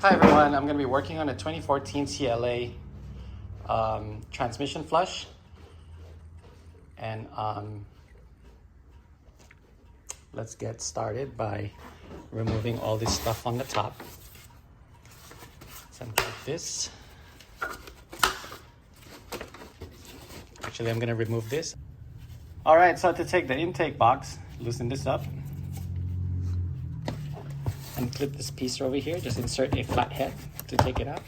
Hi everyone, I'm going to be working on a 2014 CLA transmission flush, and let's get started by removing all this stuff on the top. Something like this. Actually, I'm going to remove this. All right, so to take the intake box, loosen this up and clip this piece over here. Just insert a flat head to take it out.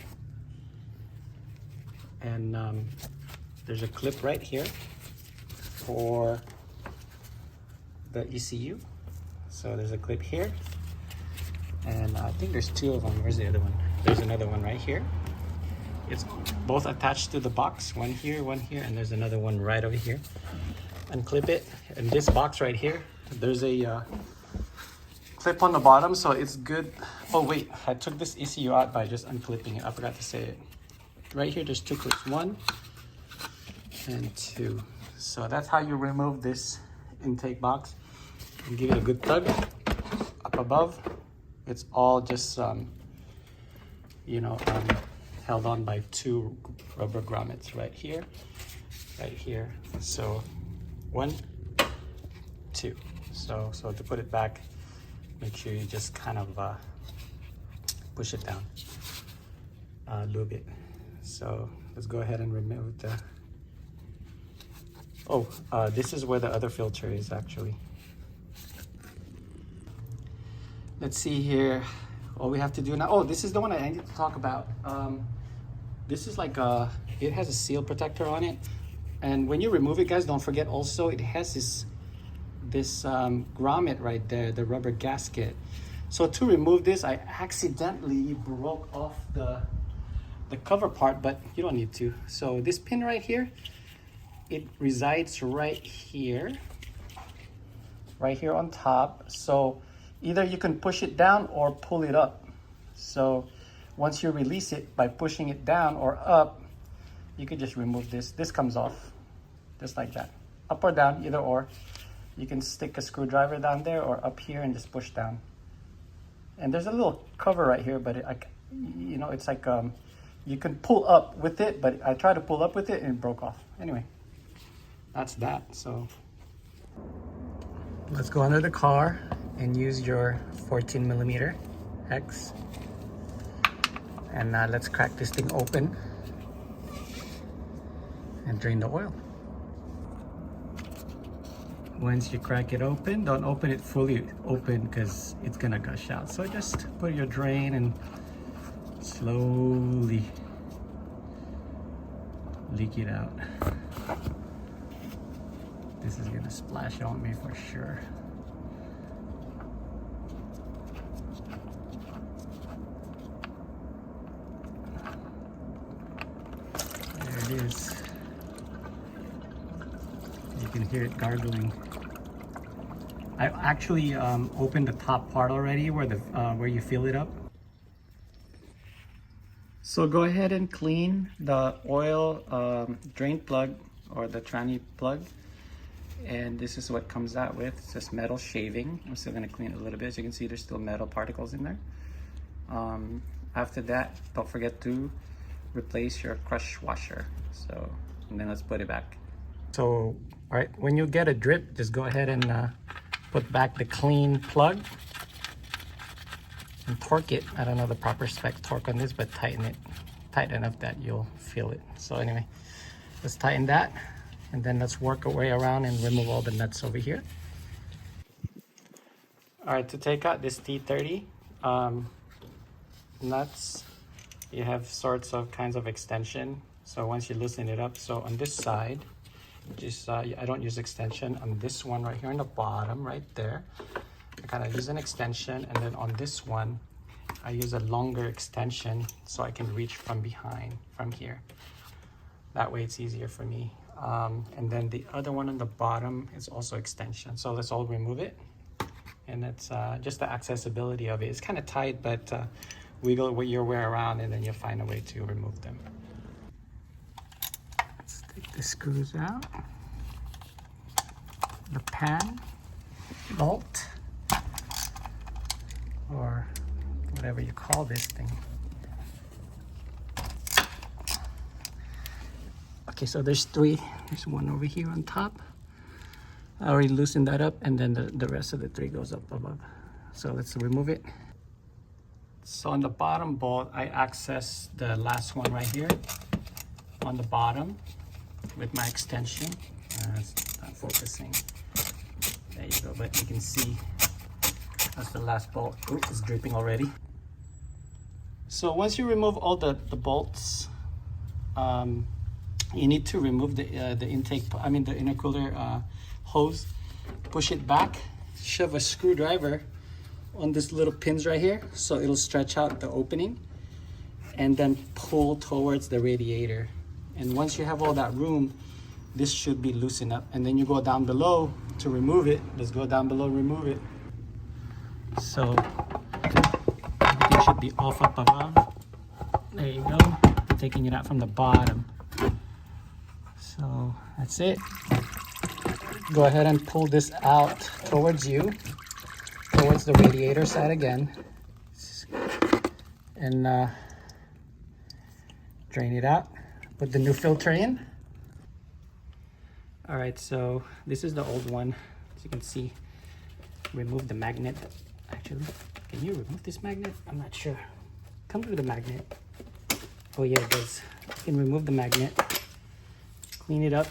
And there's a clip right here for the ECU. So there's a clip here, and I think there's two of them. Where's the other one? There's another one right here. It's both attached to the box, one here, and there's another one right over here. Unclip it, and this box right here, there's a clip on the bottom, so it's good. Oh wait, I took this ECU out by just unclipping it. I forgot to say it. Right here, there's two clips, 1 and 2. So that's how you remove this intake box. And give it a good tug up above. It's all just held on by 2 rubber grommets right here. So 1, 2. So to put it back, make sure you just kind of push it down a little bit. So let's go ahead and remove the, this is where the other filter is actually. Let's see here, all we have to do now. Oh, this is the one I need to talk about. This is like it has a seal protector on it. And when you remove it, guys, don't forget also it has this grommet right there, the rubber gasket. So to remove this, I accidentally broke off the cover part, but you don't need to. So this pin right here, it resides right here on top. So either you can push it down or pull it up. So once you release it by pushing it down or up, you can just remove this. This comes off just like that, up or down, either or. You can stick a screwdriver down there or up here and just push down. And there's a little cover right here, but it's like you can pull up with it, but I tried to pull up with it and it broke off. Anyway, that's that. So let's go under the car and use your 14mm hex. And let's crack this thing open and drain the oil. Once you crack it open, don't open it fully open because it's gonna gush out. So just put your drain and slowly leak it out. This is gonna splash on me for sure. There it is. You can hear it gargling. I actually opened the top part already where you fill it up. So go ahead and clean the oil drain plug or the tranny plug. And this is what comes out with. It's just metal shaving. I'm still gonna clean it a little bit. As you can see, there's still metal particles in there. After that, don't forget to replace your crush washer. So, and then let's put it back. So, all right, when you get a drip, just go ahead and put back the clean plug and torque it. I don't know the proper spec torque on this, but tighten it tight enough that you'll feel it. So anyway, let's tighten that, and then let's work our way around and remove all the nuts over here. All right, to take out this T30 nuts, you have sorts of kinds of extension. So once you loosen it up, so on this side, just I don't use extension. On this one right here on the bottom right there, I kind of use an extension, and then on this one I use a longer extension so I can reach from behind, from here. That way it's easier for me. And then the other one on the bottom is also extension. So let's all remove it, and it's just the accessibility of it. It's kind of tight, but wiggle your way around and then you'll find a way to remove them. Take the screws out, the pan, bolt, or whatever you call this thing. Okay, so there's three. There's one over here on top. I already loosened that up, and then the rest of the three goes up above. So let's remove it. So on the bottom bolt, I access the last one right here on the bottom with my extension. It's not focusing. There you go, but you can see that's the last bolt. Oops, it's dripping already. So once you remove all the bolts, you need to remove the intake, the intercooler hose. Push it back, shove a screwdriver on this little pins right here, so it'll stretch out the opening, and then pull towards the radiator. And once you have all that room, this should be loosened up. And then you go down below to remove it. Let's go down below, remove it. So everything should be off up above. There you go. I'm taking it out from the bottom. So that's it. Go ahead and pull this out towards you, towards the radiator side again, and drain it out. Put the new filter in. All right, so this is the old one. As you can see, remove the magnet. Actually, can you remove this magnet? I'm not sure. Comes with a magnet. Oh yeah, it does. You can remove the magnet. Clean it up.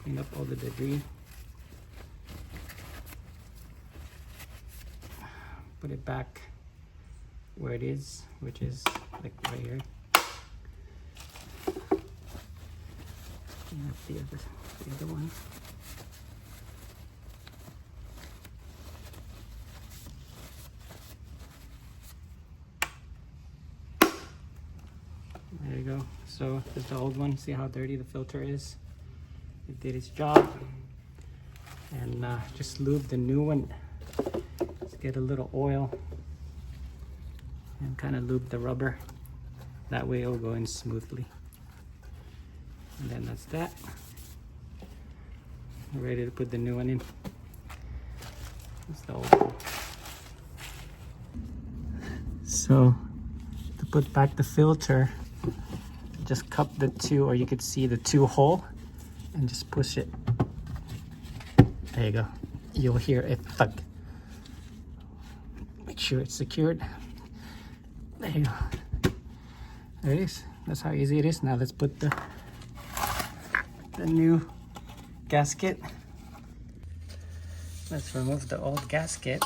Clean up all the debris. Put it back where it is, which is like right here. And that's the other one. There you go. So there's the old one. See how dirty the filter is? It did its job. And just lube the new one. Just get a little oil and kind of lube the rubber. That way it'll go in smoothly. And then that's that. We're ready to put the new one in. That's the old one. So to put back the filter, just cup the two, or you could see the two hole, and just push it. There you go. You'll hear it thud. Make sure it's secured. There you go. There it is. That's how easy it is. Now let's put the new gasket. Let's remove the old gasket.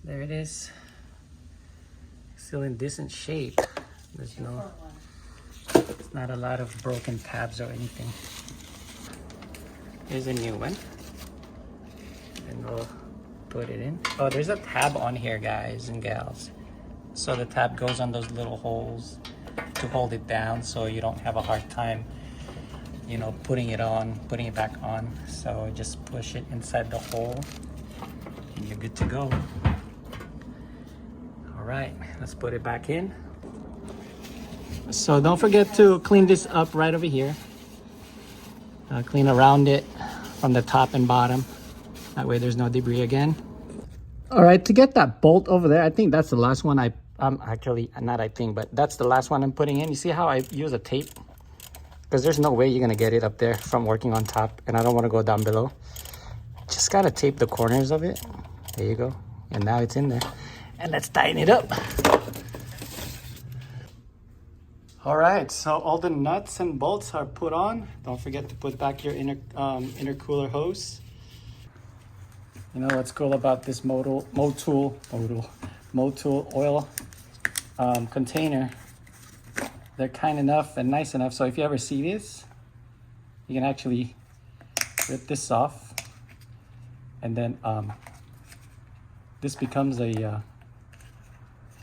There it is. Still in decent shape. There's not a lot of broken tabs or anything. Here's a new one. And we'll put it in. Oh, there's a tab on here, guys and gals. So the tab goes on those little holes to hold it down, so you don't have a hard time, putting it back on. So just push it inside the hole and you're good to go. All right, let's put it back in. So don't forget to clean this up right over here. Clean around it from the top and bottom. That way there's no debris again. All right, to get that bolt over there, I think that's the last one but that's the last one I'm putting in. You see how I use a tape? Because there's no way you're gonna get it up there from working on top, and I don't wanna go down below. Just gotta tape the corners of it. There you go. And now it's in there. And let's tighten it up. All right, so all the nuts and bolts are put on. Don't forget to put back your intercooler hose. You know what's cool about this Motul oil container? They're kind enough and nice enough, so if you ever see this, you can actually rip this off, and then this becomes a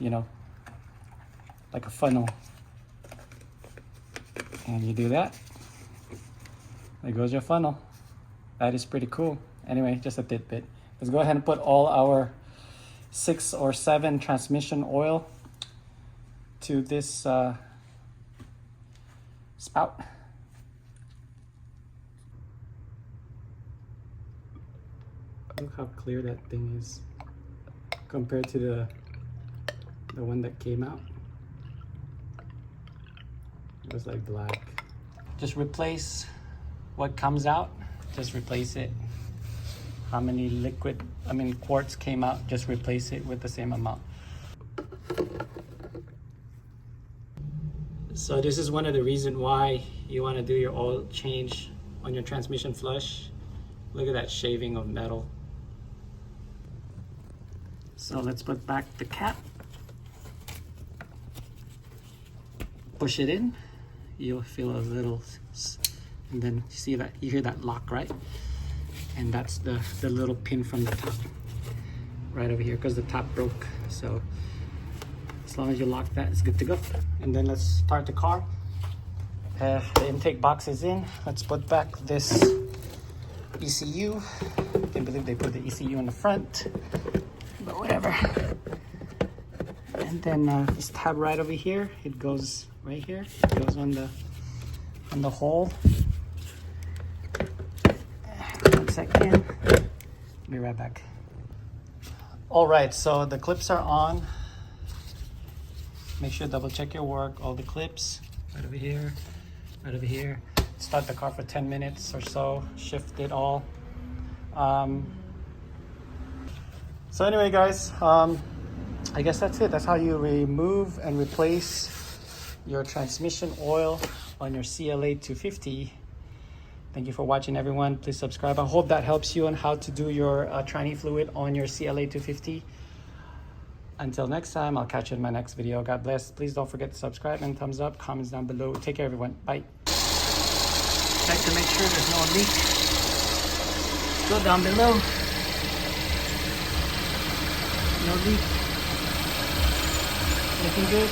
like a funnel. And you do that, there goes your funnel. That is pretty cool. Anyway, just a tidbit. Let's go ahead and put all our 6 or 7 transmission oil to this spout. Look how clear that thing is compared to the one that came out. Looks like black. Just replace what comes out. Just replace it. How many quarts came out, just replace it with the same amount. So this is one of the reasons why you want to do your oil change on your transmission flush. Look at that shaving of metal. So let's put back the cap. Push it in. You'll feel a little, and then see that, you hear that lock, right? And that's the little pin from the top, right over here, because the top broke. So as long as you lock that, it's good to go. And then let's start the car. The intake box is in. Let's put back this ECU. Can't believe they put the ECU in the front, but whatever. And then this tab right over here, it goes right here. It goes on the hole. 1 second. Be right back. All right, so the clips are on. Make sure to double check your work. All the clips right over here, right over here. Start the car for 10 minutes or so. Shift it all. So anyway, guys, I guess that's it. That's how you remove and replace your transmission oil on your CLA 250. Thank you for watching, everyone. Please subscribe. I hope that helps you on how to do your tranny fluid on your CLA 250. Until next time, I'll catch you in my next video. God bless. Please don't forget to subscribe and thumbs up, comments down below. Take care, everyone. Bye. Check to make sure there's no leak. Go down below. No leak. Looking good.